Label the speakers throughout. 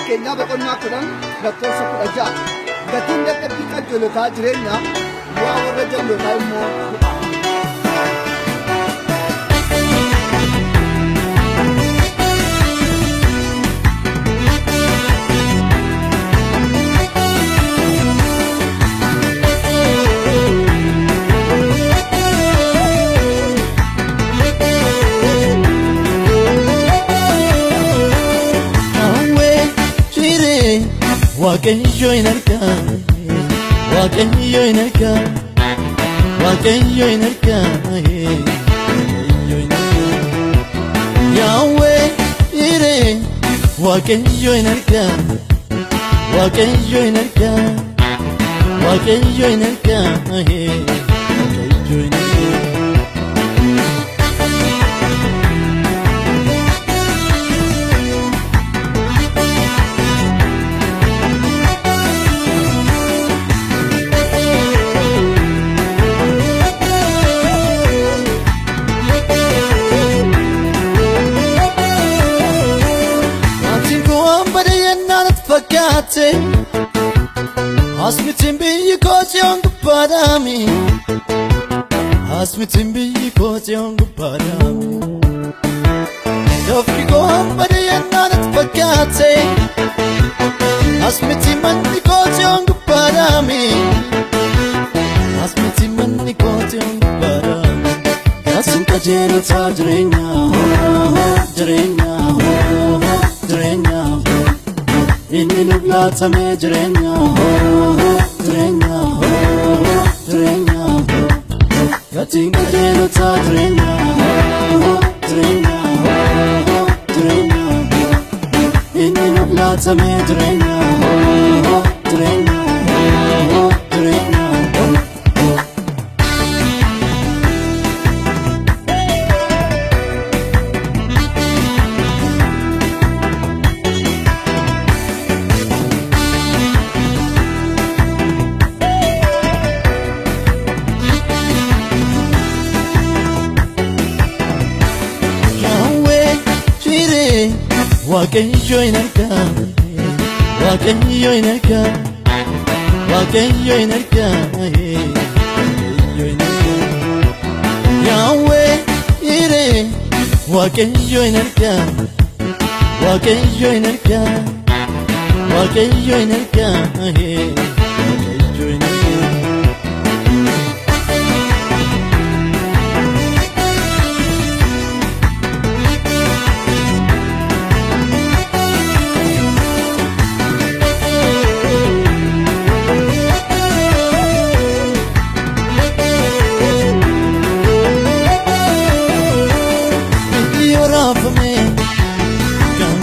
Speaker 1: Kenya bakonna kunan Dr. Sakur Aja gatin da tafikan jolota jirenya wa warra jolota mo
Speaker 2: Waaqayyo in argaa Waaqayyo in argaa Waaqayyo in argaa Yahweh ire Waaqayyo in argaa Waaqayyo in argaa Waaqayyo in argaa Waaqayyo in argaa Hasmitin biyi kotion gupadami Hasmitin biyi kotion gupadami Dofki ko hambade yananat fakate Hasmitin mani kotion gupadami Hasmitin mani kotion gupadami Yasin kajero ta jirenya Jirenya Jirenya Inni nublata me jirenya Jirenya Jirenya Yatin kajero ta jirenya Jirenya Jirenya Inni nublata me jirenya Jirenya Jirenya Waaqayyo in argaa Waaqayyo in argaa Waaqayyo in argaa Waaqayyo in argaa Yahweh ire Waaqayyo in argaa Waaqayyo in argaa Waaqayyo in argaa Waaqayyo in argaa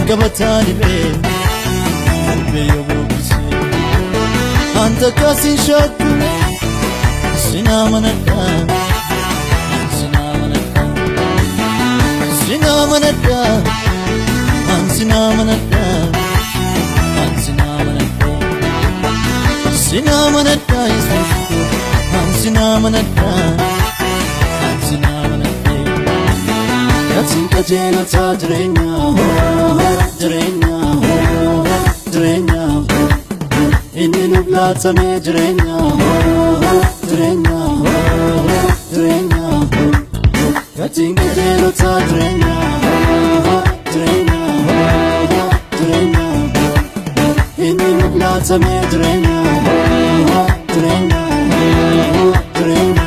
Speaker 2: Gabatani be Be yobuse Anta kasin shakku Sinamanata Sinamanata Sinamanata Sinamanata Sinamanata Sinamanata Sinamanata Sinamanata Yatin kajero ta jirenya Jirenya Jirenya Inni nublata me jirenya Jirenya Jirenya Yatin kajero ta jirenya Jirenya Jirenya Inni nublata me jirenya Jirenya Jirenya